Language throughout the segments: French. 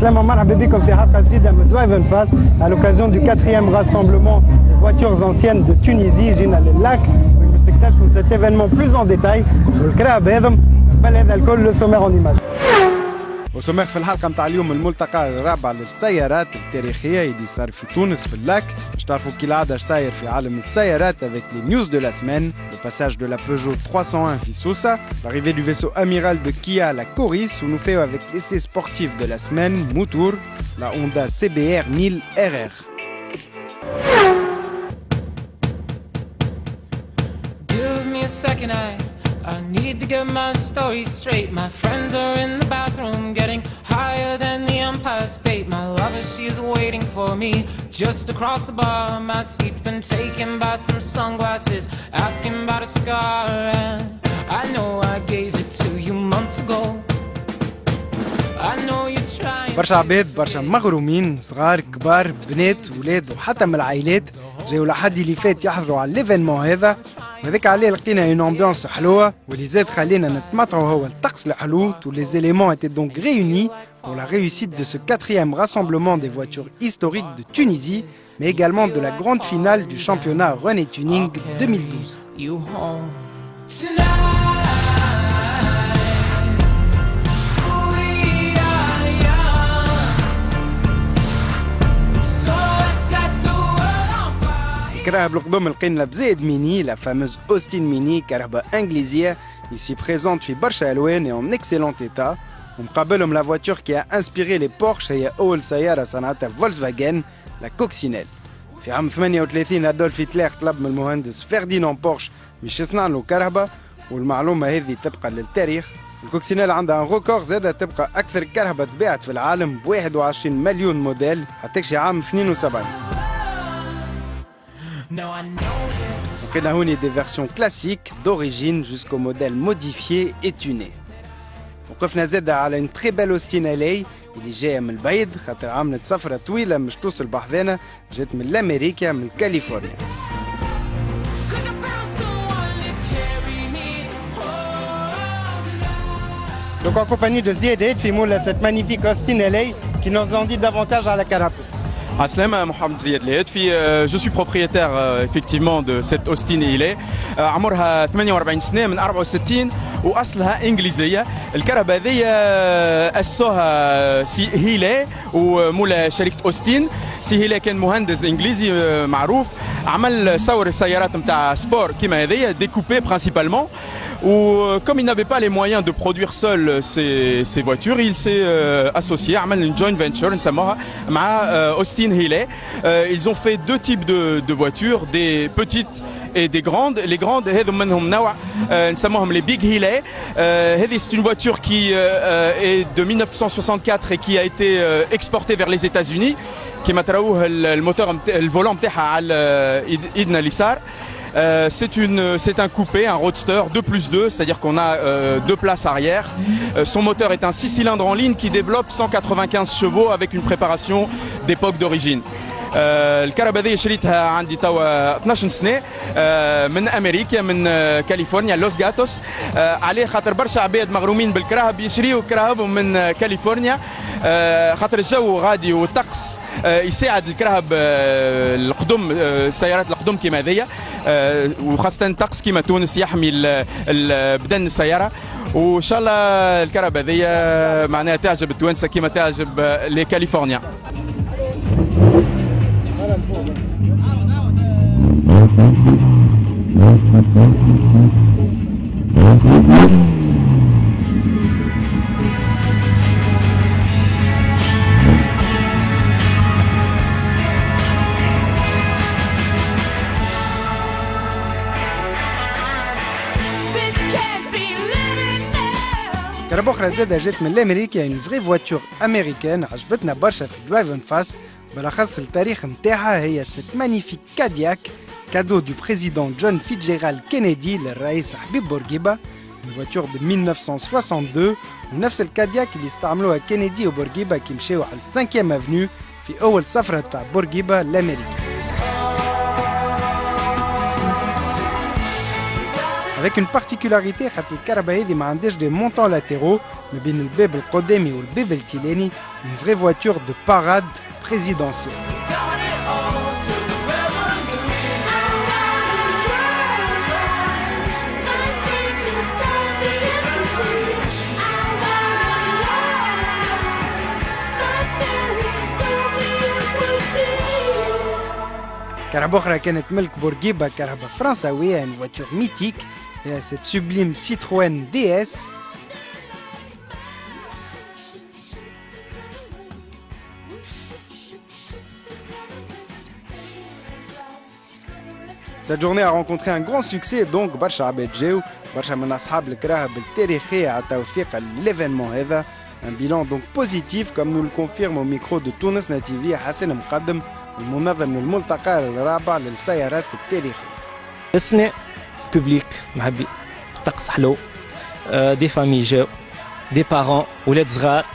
عسلامة مرحبا بكم في حلقة جديدة من درايفن فاست à l'occasion du 4e rassemblement des voitures anciennes de Tunisie. جينا لللاك باش نكتشفوا cet événement plus en détail والكراب هذم قبل هذا الكل لو سومير اون ايماج. وسومير في الحلقة متاع اليوم الملتقى الرابع للسيارات التاريخية اللي صار في تونس في اللاك. باش تعرفوا كالعادة اش صاير في عالم السيارات avec les news de la semaine, le passage de la Peugeot 301 في سوسة, l'arrivée du vaisseau amiral de Kia à la Coris, où nous fait avec l'essai sportif de la semaine, Moutour, la Honda CBR 1000 RR. Give me a second, I need to get my story straight. My friends are in the bathroom getting higher than the Empire State. My lover, she is waiting for me just across the bar. My seat's been taken by some sunglasses asking about a scar. And I know I gave it to you months ago. I know you're trying. برشا عباد برشا مغرومين صغار كبار بنات ولاد وحتى من العائلات جاوا لحد اللي فات يحضروا على ليفينمون هذا, وهذاك عليه لقينا اون امبيونس حلوه واللي زاد خلينا نتمتعوا هو الطقس الحلو. Tous les éléments étaient donc réunis pour la réussite de ce 4e rassemblement des voitures historiques de Tunisie, mais également de la grande finale du championnat René Tuning 2012. كرهب القدوم لقينا بزيد ميني, la fameuse Austin Mini كرهبة انجليزية ici présente في برشا الوان et en excellent état. ومقابلهم la voiture qui a inspiré les Porsche هي أول سيارة صنعتها فولكسفاجن, la Coccinelle. في عام 38 أدولف هتلر طلب من المهندس فرديناند بورش باش يصنع له كرهبة, والمعلومة هذه تبقى للتاريخ. الكوكسينيل عندها ان ريكورد زادة تبقى أكثر كرهبة تباعت في العالم ب 21 مليون موديل حتى شي عام 72. Donc on a eu des versions classiques d'origine jusqu'au modèle modifié et tuné. وقفنا زادة على une très belle Austin LA اللي جاية من البعيد خاطر عملت سفرة طويلة مش توصل بحذانا, جات من الأمريكا من كاليفورنيا. Donc en compagnie de Zied et Fimoul, cette magnifique Austin LA qui nous en dit davantage à la canapé. عسلامة محمد زياد الهاتفي. جو سوي بروبريتير افكتيفمون دو سيت اوستين ايلي, عمرها 48 سنه من 64 واصلها انجليزيه. الكرهبه هذه اسسوها سي هيلي ومولا شركه اوستين. سي هيلي كان مهندس انجليزي معروف, عمل صور السيارات نتاع سبور كيما هذه ديكوبي برينسيبالمون. Ou comme il n'avait pas les moyens de produire seul ces voitures, il s'est associé à une joint venture avec Austin Healey. Ils ont fait deux types de voitures, des petites et des grandes. Les grandes, les Big Healey. C'est une voiture qui est de 1964 et qui a été exportée vers les États-Unis. Qui m'a le volant à l'idna l'issar. C'est un coupé, un roadster 2+2, c'est-à-dire qu'on a deux places arrière. Son moteur est un 6 cylindres en ligne qui développe 195 chevaux avec une préparation d'époque d'origine. الكهرباء هذه شريتها عندي توا 12 سنه من امريكا من كاليفورنيا لوس غاتوس. عليه خاطر برشا عباد مغرومين بالكراهب يشريوا كراهبهم من كاليفورنيا خاطر الجو غادي والطقس يساعد الكراهب القدم, السيارات القدم كيما هذيا, وخاصه الطقس كيما تونس يحمي بدن السياره. وان شاء الله الكهرباء هذيا معناها تعجب التوانسه كيما تعجب لي كاليفورنيا. كهرباء أخرى زادة جات من الأمريكا, une vraie voiture américaine عجبتنا برشا في درايفن فاست, بالاخص التاريخ نتاعها هي cette magnifique Cadillac, cadeau du président John Fitzgerald Kennedy للرئيس حبيب بورقيبة, une voiture de 1962 ونفس الكادياك اللي استعملوها كينيدي وبورقيبة كي مشاو على 5e افنيو في أول سفرة تاع بورقيبة لأمريكا. avec une particularité خاطر الكهرباء هذه ما عندهاش des montants latéraux ما بين الباب القدامي والباب التيلاني une vraie voiture de parade présidentielle. كهرباء أخرى كانت ملك بورقيبة كهرباء فرنساوية une voiture mythique et cette sublime Citroën DS. Cette journée a rencontré un grand succès donc برشا عباد جاو برشا من أصحاب الكراهب التاريخية عطاو ثقة l'événement هذا. Un bilan donc positif comme nous le confirme au micro de تونسنا TV حسن مقدم المنظم للملتقى الرابع للسيارات التاريخية. السنة بوبليك محبي طقس حلو دي فامي جاو دي بارون ولاد صغار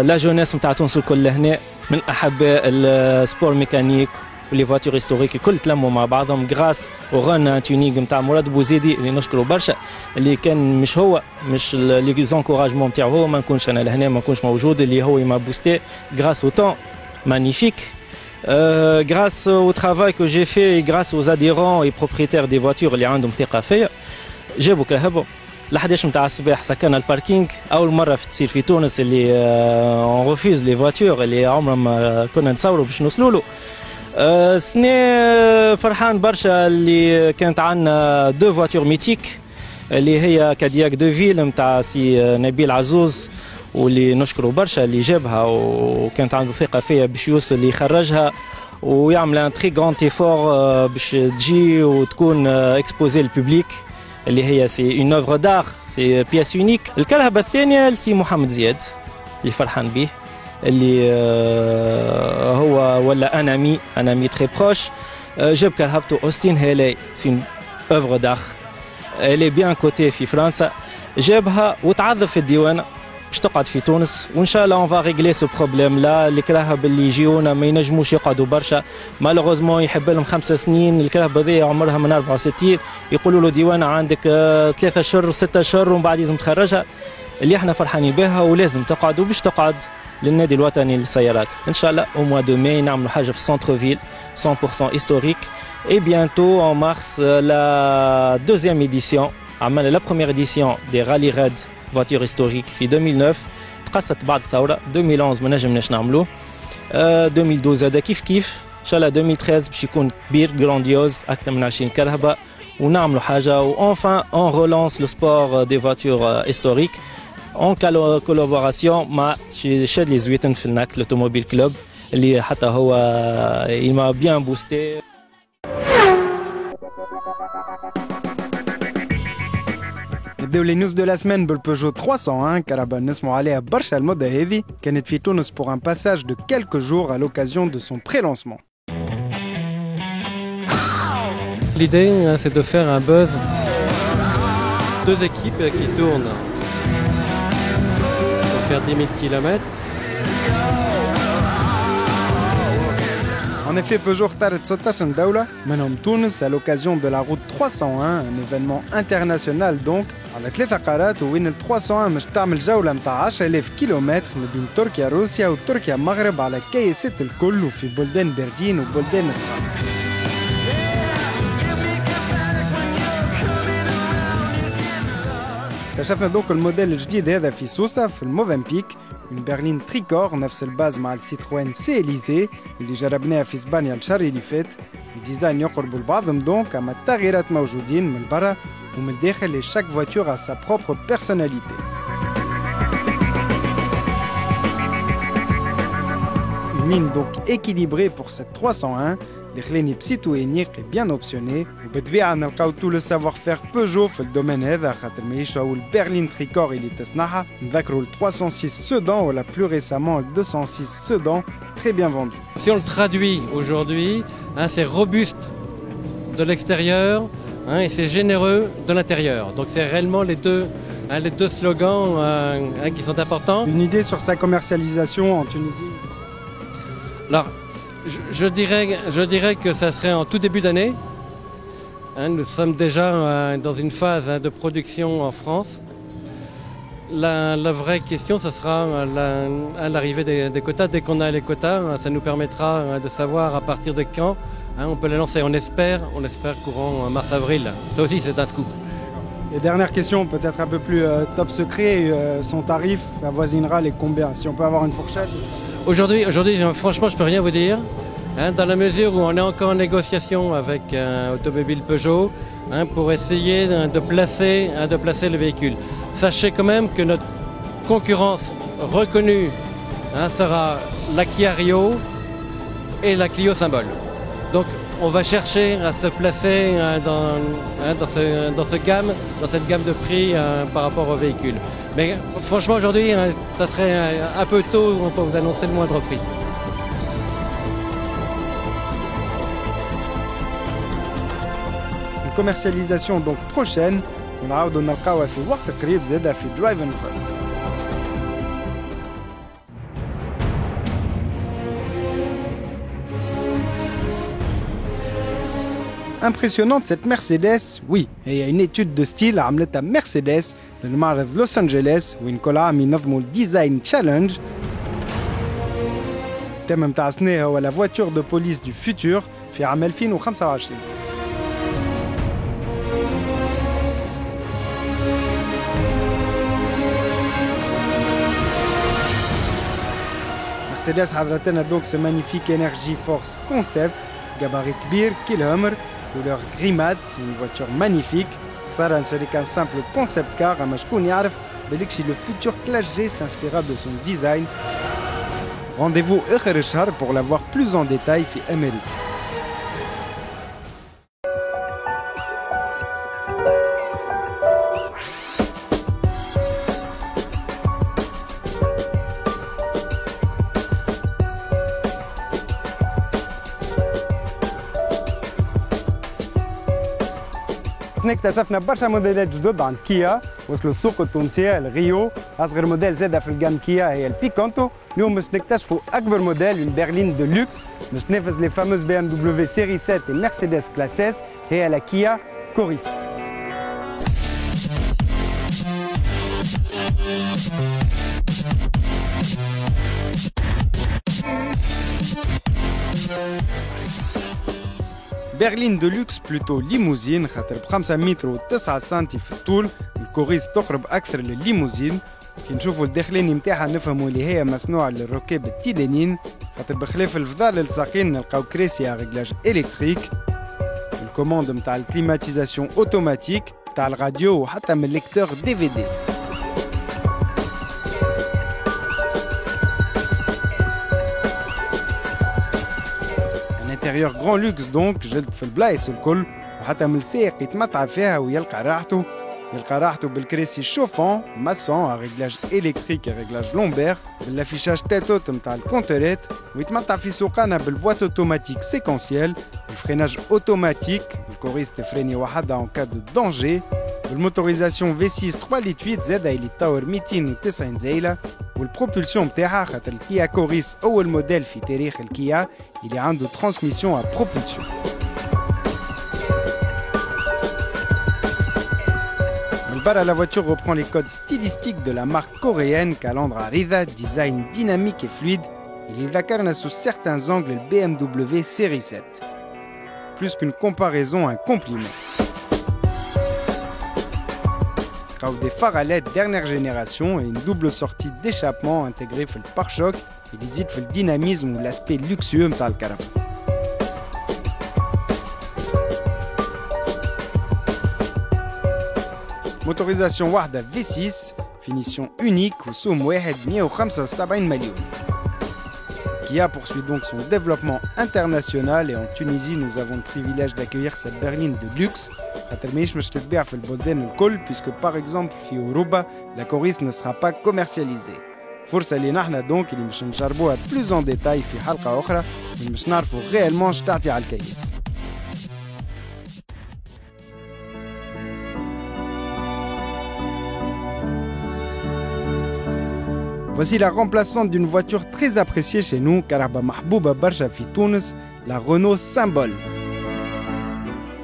لا جونيس نتاع تونس الكل هنا من أحباء السبور ميكانيك ولي فواتور هيستوريك الكل تلموا مع بعضهم غراس وغانا تونينغ نتاع مراد بوزيدي اللي نشكره برشا اللي كان مش لي زونكوراجمون نتاعو هو ما نكونش انا لهنا ما نكونش موجود اللي هو ما بوستي غراس او طون magnifique. Grâce au travail que j'ai fait et grâce aux adhérents et propriétaires des voitures اللي عندهم ثقة فيا جابوا كهرباء ل 11 متاع الصباح سكرنا الباركينج أول مرة تصير في تونس اللي on refuse les voitures اللي عمرنا ما كنا نتصوروا باش نوصلوا له. السنة فرحان برشا اللي كانت عندنا دو فواتور ميتيك اللي هي كادياك دو فيل نتاع سي نبيل عزوز واللي نشكره برشا اللي جابها وكانت عنده ثقة فيا باش يوصل اللي يخرجها ويعمل ان تري غراند ايفور باش تجي وتكون اكسبوزي للبوبليك اللي هي سي اون اوفر دار سي بياس يونيك. الكرهبة الثانية لسي محمد زياد اللي فرحان به اللي هو ولا انامي تري بروش جاب كرهبته اوستين هيلي سي اون اوفر دار اللي بيان كوتي في فرنسا جابها وتعذب في الديوانة باش تقعد في تونس وان شاء الله اون فا ريغلي سو بروبليم لا. الكراهب اللي يجيونا ما ينجموش يقعدوا برشا مالوغوزمون يحب لهم 5 سنين الكراهب هذيا عمرها من 64 يقولوا له ديوانه عندك 3 اشهر 6 اشهر ومن بعد لازم تخرجها اللي احنا فرحانين بها ولازم تقعد وباش تقعد للنادي الوطني للسيارات ان شاء الله او موا دو ماي نعملوا حاجه في سونتر فيل 100% هيستوريك اي بيانتو ان مارس لا دوزيام ايديسيون عملنا لا بروميير ايديسيون دي رالي ريد voiture historique في 2009 تقصت بعد الثورة 2011 ما نجمناش نعملوه 2012 هذا كيف ان شاء الله 2013 باش يكون كبير جرانديوز اكثر من 20 كرهبة ونعملوا حاجة وانفان اون رولانس لو سبور دي فواتور هيستوريك اون كولابوراسيون مع شادلي زويتن في الناك لوتوموبيل كلوب اللي حتى هو il m'a bien boosté. نبداو لي نيوز دو لا سمان بالبيجو 301 كهرباء نسمعوا عليها برشا المدة هذه كانت في تونس pour un passage de quelques jours à l'occasion de son pré-lancement. L'idée c'est de faire un buzz. Deux équipes qui tournent pour faire 10 000 km. En effet, Peugeot اختارت 16 دولة منهم تونس à l'occasion de la route 301 un événement international donc على 3 قارات وين ال 301 مش تعمل جولة متاع 10,000 كيلومتر ما بين تركيا روسيا وتركيا المغرب على كيسات الكل وفي بلدان برلين وبلدان الصغار. اكتشفنا دوك الموديل الجديد هذا في سوسة في الموفنبيك من برلين تريكور نفس الباز مع السيتروين سي إليزي اللي جربناها في اسبانيا الشهر اللي فات. الديزاين يقربوا لبعضهم دونك اما التغييرات موجودين من برا ومن الداخل et chaque voiture a sa propre personnalité. Une ligne donc équilibrée pour cette 301 داخلين بسيتو انيق bien optionné وبالطبيعة نلقاو tout le savoir-faire Peugeot في الدومين هذا خاطر ماهيش هو البرلين تريكور اللي تصنعها. نذكروا ال 306 Sedan ou la plus récemment le 206 Sedan très bien vendu. Si on le traduit aujourd'hui, c'est robuste de l'extérieur et c'est généreux de l'intérieur. Donc c'est réellement les deux slogans qui sont importants. Une idée sur sa commercialisation en Tunisie? Alors, je dirais que ça serait en tout début d'année. Nous sommes déjà dans une phase de production en France. La vraie question, ce sera à l'arrivée des quotas. Dès qu'on a les quotas, ça nous permettra de savoir à partir de quand on peut les lancer. On espère courant mars-avril. Ça aussi, c'est un scoop. Et dernière question, peut-être un peu plus top secret, son tarif avoisinera les combien? Si on peut avoir une fourchette. Aujourd'hui, franchement, je ne peux rien vous dire. Dans la mesure où on est encore en négociation avec Automobile Peugeot pour essayer de placer le véhicule. Sachez quand même que notre concurrence reconnue sera la Kia Rio et la Clio Symbole. Donc on va chercher à se placer dans cette gamme de prix par rapport au véhicule. Mais franchement aujourd'hui, ça serait un peu tôt pour vous annoncer le moindre prix. Commercialisation donc prochaine. ونعاودوا نلقاوها في وقت قريب زادة في درايفن فاست. Impressionnante cette Mercedes, oui, et il y a une étude de style عملتها Mercedes للمعرض لوس أنجلوس وين كل عام ينظموا الديزاين تشالنج. التم متاع السنة هو la voiture de police du futur في عام 2025. Mercedes حضرتنا donc ce magnifique Energy Force concept, gabarit كبير كيلومتر, couleur gris mat, une voiture magnifique. Ça ce n'est qu'un simple concept car à شكون يعرف بالك le futur Classe G s'inspirera de son design. Rendez-vous آخر الشهر pour la voir plus en détail في أمريكا. اكتشفنا برشا موديلات جدد عند كيا وصلوا السوق التونسيه الريو. اصغر موديل زاده في الجام كيا هي البيكانتو. اليوم باش نكتشفوا اكبر موديل من برلين دو لوكس باش تنافس لي فاموز بي ام دبليو سيري 7 et مرسيدس كلاس اس هي la كيا كوريس. برلين دولوكس بلوتو ليموزين خاطر ب5 متر و9 سنتي في الطول. الكوريس تقرب اكثر للليموزين. كي نشوفوا الداخلين نتاعها نفهموا اللي هي مصنوعه للركاب التيلانين خاطر بخلاف الفضاء للساقين نلقاو كراسي ا ريغلاج الكتريك. الكوموند نتاع الكليماتيزاسيون اوتوماتيك نتاع الراديو وحتى من ليكتور دي في دي. intérieur grand luxe donc جلد في البلايص الكل وحتى من السائق يتمتع فيها ويلقى راحته بالكراسي شوفون ماسون ريغلاج الكتريك ريغلاج لومبير بالافيشاج تاتوت نتاع الكونتورات ويتمتع في سوقنا بالبواط اوتوماتيك سيكونسيال الفريناج اوتوماتيك الكوريس تفريني وحدها en cas de danger والموتوريزاسيون V6 3 لتر 8 زاده اللي تطور 290 زايله والبروبولسيون نتاعها خاطر الكيا كوريس اول موديل في تاريخ الكيا اللي عنده ترانسميسيون ا بروبولسيون. بالبرا la voiture reprend les codes stylistiques de la marque coréenne calandre Arriva, design dynamique et fluide. Il ذكرنا sous certains angles le BMW série 7. Plus qu'une comparaison, un compliment. Des phares à LED dernière génération et une double sortie d'échappement intégrée dans le pare-choc et visite le dynamisme ou l'aspect luxueux de la carab. Motorisation Wahda V6, finition unique ou somme 175 millions. Kia poursuit donc son développement international et en Tunisie nous avons le privilège d'accueillir cette berline de luxe. Puisque par exemple في أوروبا la Corisse ne sera pas commercialisée. فرصة لنا احنا دونك اللي مش نجربوها plus en détail في حلقة أخرى مش نعرفوا réellement شو تعطي على الكيس. Voici la remplaçante d'une voiture très appréciée chez nous, car mahbouba barsha fi Tunis, la Renault Symbole.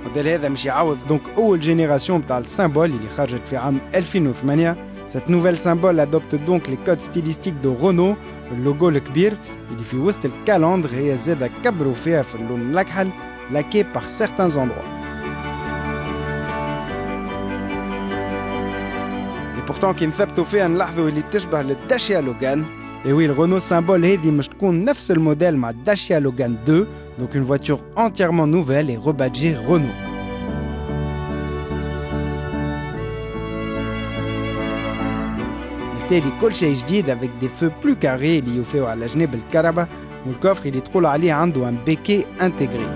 الموديل هذا مش يعوض دونك أول جينيراسيون بتاع السيمبول اللي خرجت في عام 2008. Cette nouvelle symbole adopte donc les codes stylistiques de Renault, le logo الكبير اللي في وسط الكالندر هي زادة كبروا فيها في اللون الأكحل laqué par certains endroits. Et pourtant كي نثبتوا فيها نلاحظوا اللي تشبه للداشيا لوغان. Et oui, le Renault symbole هذه مش تكون نفس الموديل مع الداشيا لوغان 2, donc une voiture entièrement nouvelle et rebadgée Renault. بالتالي كل شيء جديد avec des feux plus carrés اللي يوفيوا على جناب الكهرباء والكوفر اللي تقول عليه عنده un béquet intégré.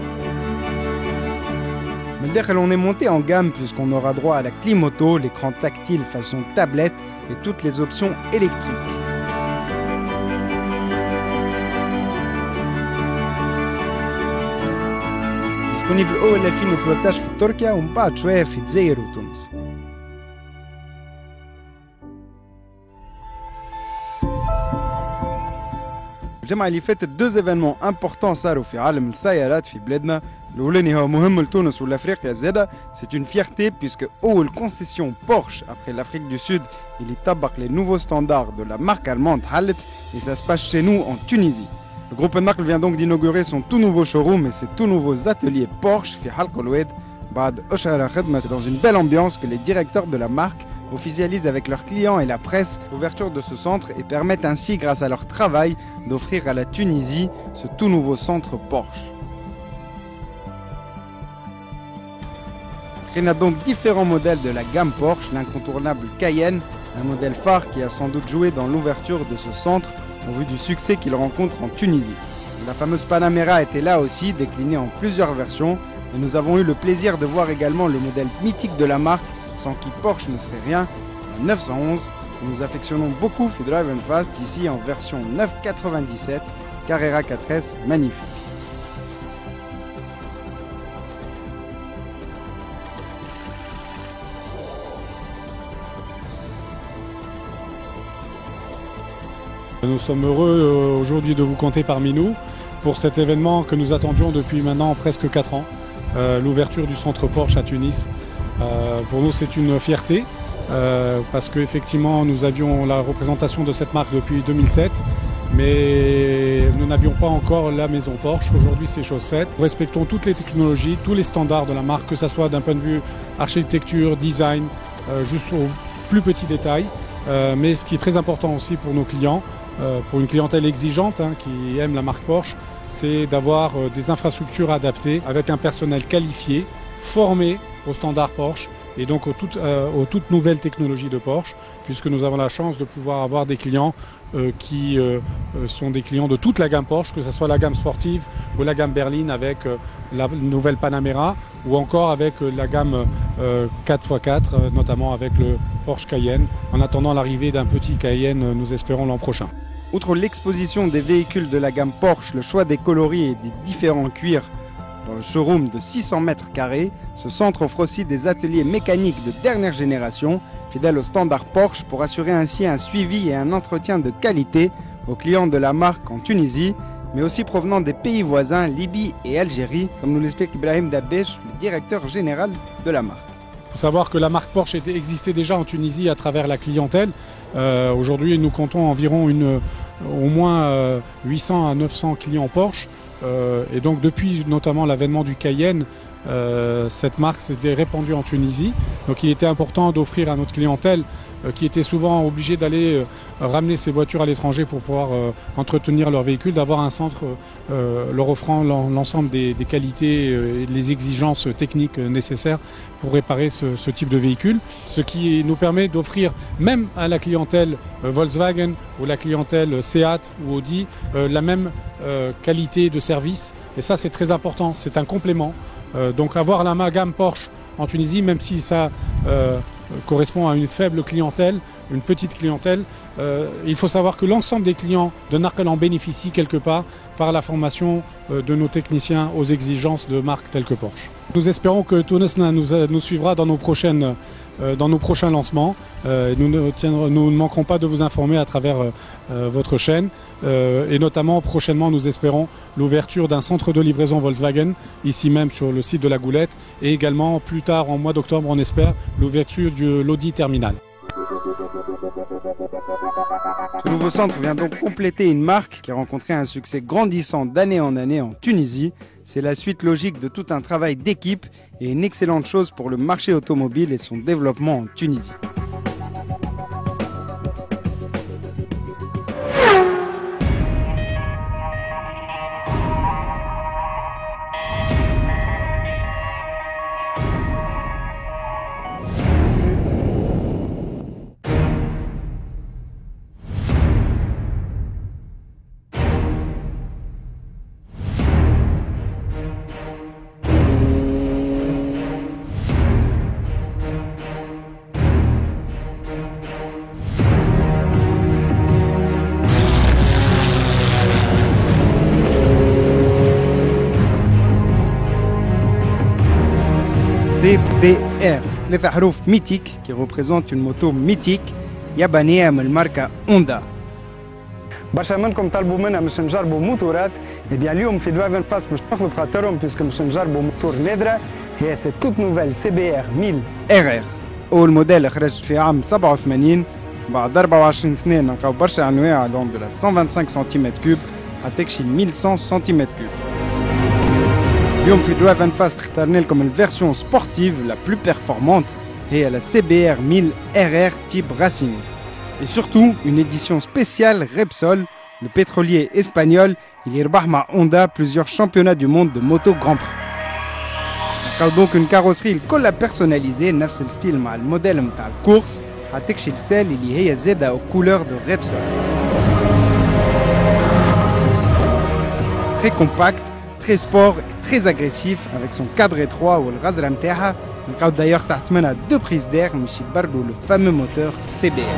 من الداخل on est monté en gamme puisqu'on aura droit à la clim auto, l'écran tactile façon tablette et toutes les options électriques. disponible أول 2013 في تركيا ومن بعد شوية في الجزائر وتونس. الجمعة اللي فاتت deux événements importants صاروا في عالم السيارات في بلادنا. الأولاني هو مهم لتونس والأفريقيا زادة. C'est une fierté puisque أول concession Porsche après l'Afrique du Sud اللي طبق les nouveaux standards de la marque allemande حلت et ça se passe chez nous en Tunisie. Le groupe Naql vient donc d'inaugurer son tout nouveau showroom et ses tout nouveaux ateliers Porsche في حلق الواد بعد أشهر خدمة. C'est dans une belle ambiance que les directeurs de la marque officialisent avec leurs clients et la presse l'ouverture de ce centre et permettent ainsi, grâce à leur travail, d'offrir à la Tunisie ce tout nouveau centre Porsche. Il y a donc différents modèles de la gamme Porsche, l'incontournable Cayenne, un modèle phare qui a sans doute joué dans l'ouverture de ce centre en vue du succès qu'il rencontre en Tunisie. La fameuse Panamera était là aussi, déclinée en plusieurs versions, et nous avons eu le plaisir de voir également le modèle mythique de la marque, sans qui Porsche ne serait rien, la 911, que nous affectionnons beaucoup chez Drive & Fast, ici en version 997, Carrera 4S magnifique. Nous sommes heureux aujourd'hui de vous compter parmi nous pour cet événement que nous attendions depuis maintenant presque 4 ans, l'ouverture du centre Porsche à Tunis. Pour nous c'est une fierté parce qu'effectivement nous avions la représentation de cette marque depuis 2007, mais nous n'avions pas encore la maison Porsche. Aujourd'hui c'est chose faite. Nous respectons toutes les technologies, tous les standards de la marque, que ce soit d'un point de vue architecture, design, jusqu'aux plus petits détails. Mais ce qui est très important aussi pour nos clients, pour une clientèle exigeante qui aime la marque Porsche, c'est d'avoir des infrastructures adaptées avec un personnel qualifié, formé aux standards Porsche et donc aux toutes nouvelles technologies de Porsche, puisque nous avons la chance de pouvoir avoir des clients qui sont des clients de toute la gamme Porsche, que ce soit la gamme sportive ou la gamme berline avec la nouvelle Panamera ou encore avec la gamme 4x4, notamment avec le Porsche Cayenne, en attendant l'arrivée d'un petit Cayenne, nous espérons l'an prochain. Outre l'exposition des véhicules de la gamme Porsche, le choix des coloris et des différents cuirs dans le showroom de 600 mètres carrés, ce centre offre aussi des ateliers mécaniques de dernière génération, fidèles aux standards Porsche pour assurer ainsi un suivi et un entretien de qualité aux clients de la marque en Tunisie, mais aussi provenant des pays voisins, Libye et Algérie, comme nous l'explique Ibrahim Dabesh, le directeur général de la marque. Il faut savoir que la marque Porsche existait déjà en Tunisie à travers la clientèle. Aujourd'hui, nous comptons environ au moins 800 à 900 clients Porsche. Et donc depuis notamment l'avènement du Cayenne, cette marque s'était répandue en Tunisie. Donc il était important d'offrir à notre clientèle qui était souvent obligée d'aller ramener ses voitures à l'étranger pour pouvoir entretenir leurs véhicules, d'avoir un centre leur offrant l'ensemble des qualités et les exigences techniques nécessaires pour réparer ce type de véhicule. Ce qui nous permet d'offrir même à la clientèle Volkswagen ou la clientèle Seat ou Audi la même qualité de service. Et ça c'est très important, c'est un complément. Donc avoir la gamme Porsche en Tunisie, même si ça correspond à une faible clientèle, une petite clientèle. Il faut savoir que l'ensemble des clients de Naql en bénéficient quelque part par la formation de nos techniciens aux exigences de marques telles que Porsche. Nous espérons que Tunis nous suivra dans nos prochains lancements. Nous ne manquerons pas de vous informer à travers votre chaîne et notamment prochainement nous espérons l'ouverture d'un centre de livraison Volkswagen ici même sur le site de la Goulette et également plus tard en mois d'octobre on espère l'ouverture de l'Audi Terminal. Ce nouveau centre vient donc compléter une marque qui a rencontré un succès grandissant d'année en année en Tunisie. C'est la suite logique de tout un travail d'équipe et une excellente chose pour le marché automobile et son développement en Tunisie. CBR, ثلاثة حروف mythique qui représentent une moto mythique يابانية من الماركة هوندا. برشا منكم طلبوا منا باش نجربوا موتورات، اليوم في درايفن فاست باش ناخذوا بخاطرهم بيسكو باش نجربوا موتور نادرة هي سي توت نوفيل CBR 1000 RR. أول موديل خرج في عام 87 بعد 24 سنة نلقاو برشا أنواع لون دو 125 سنتيمتر كوب حتى تكشي 1100 سنتيمتر كوب. اليوم في درايفن فاست اخترنا لكم الفيرسيون سبورتيف لا بلو بيرفورمانت هي la CBR 1000 RR type Racing. Et surtout, une édition spéciale Repsol, le pétrolier espagnol, il يربح مع Honda plusieurs championnats du monde de moto Grand Prix. Donc une carrosserie الكل personnalisée نفس الستيل مع الموديل متاع الكورس حتكشي السال اللي هي زادة aux couleurs de Repsol. Très compact, très sport et très agressif avec son cadre étroit ou le غزرة متاعها. نلقاو d'ailleurs تحت منها deux prises d'air باش يبردوا le fameux moteur CBR.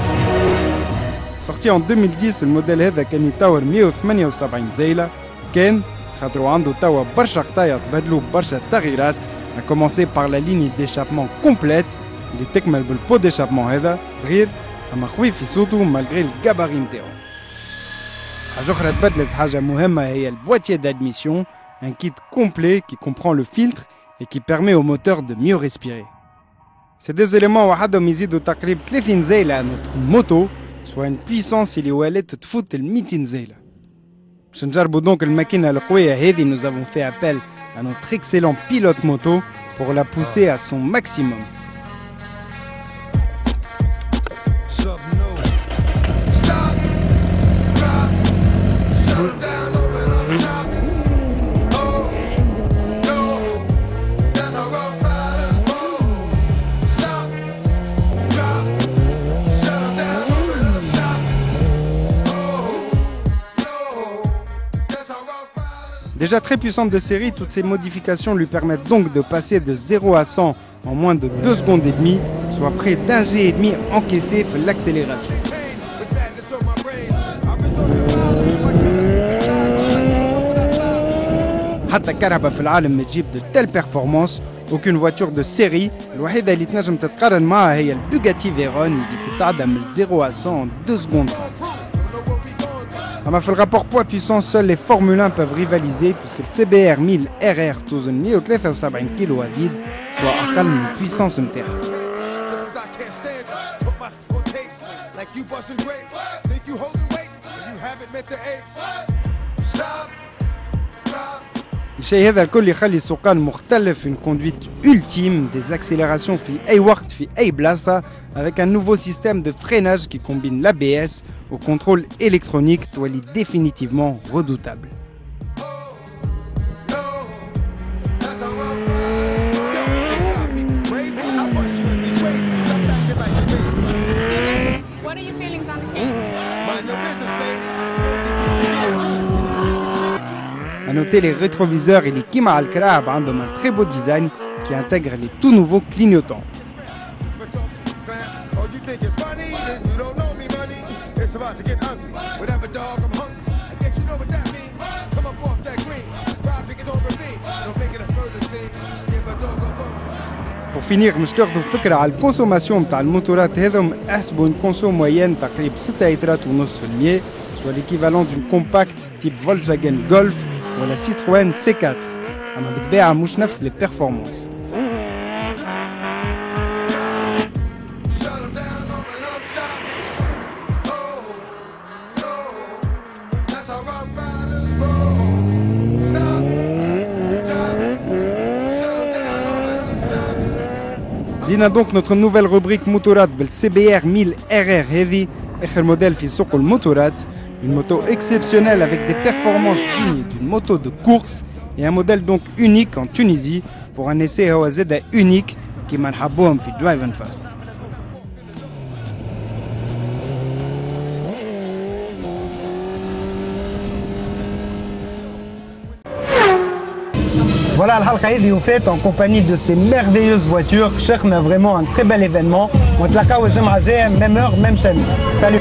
Sorti en 2010 الموديل هذا كان يطور 178 زيلة كان خاطرو عنده توا برشا قطايا تبدلوا برشا تغييرات à commencer par la ligne d'échappement complète اللي تكمل بالبو d'échappement هذا صغير اما خوي في صوته مالغري الجاباري نتاعو. حاجة أخرى تبدلت حاجة مهمة هي البوîtier d'admission, un kit complet qui comprend le filtre et qui permet au moteur de mieux respirer. Ces deux éléments وحدهم يزيدوا تقريبا 30 زيلة à notre moto, soit une puissance اللي ولات تفوت ال 200 زيلة. باش نجربوا دونك الماكينة القوية هذه nous avons fait appel à notre excellent pilote moto pour la pousser à son maximum. Déjà très puissante de série, toutes ces modifications lui permettent donc de passer de 0 à 100 en moins de 2 secondes et demie, soit près d'1 G et demi encaissé pour l'accélération. حتى كهرباء في العالم ما تجيب de telles performances, aucune voiture de série. الوحيدة اللي تنجم تتقارن معها هي البوغاتي فيرون اللي تتعدى من 0 à 100 en 2 secondes. Dans le rapport poids-puissance, seuls les Formule 1 peuvent rivaliser puisque le CBR 1000 RR توزن 173 كيلو à vide, soit أقل من puissance نتاعها. الشيء هذا الكل يخلي السوقان مختلف, une conduite ultime, des accélérations في أي وقت في أي بلاصة, avec un nouveau système de freinage qui combine l'ABS au contrôle électronique, توالي définitivement redoutable. What are your feelings on the game? A noter les rétroviseurs et les Kima Al-Krab عندهم un très beau design qui intègre les tout nouveaux clignotants. about to get hungry. Whatever dog, I'm hungry. I guess you know what that means. Come up off that green. Ride, pick it over me. Don't make it a murder scene. Give a dog a bone. Pour finir نشتغلوا فكرة على الكونسوماسيون نتاع الموتورات هذم احسبوا une conso moyenne تقريبا 6 لترات ونص في المية soit l'équivalent d'une compacte type Volkswagen Golf ولا Citroën C4 أما بالطبيعة مش نفس les performances. دينا دونك notre nouvelle rubrique موتورات بالCBR 1000 RR Heavy آخر موديل في سوق الموتورات. Une moto exceptionnelle avec des performances dignes d'une moto de course et un modèle donc unique en Tunisie pour un essai هو زادا unique كيما نحبوهم في Drive and Fast. Voilà, الحلقة هذه وفات en compagnie de ces merveilleuses voitures. شيخنا vraiment un très bel événement. On te la الجمعة الجاية même heure même chaîne. Salut.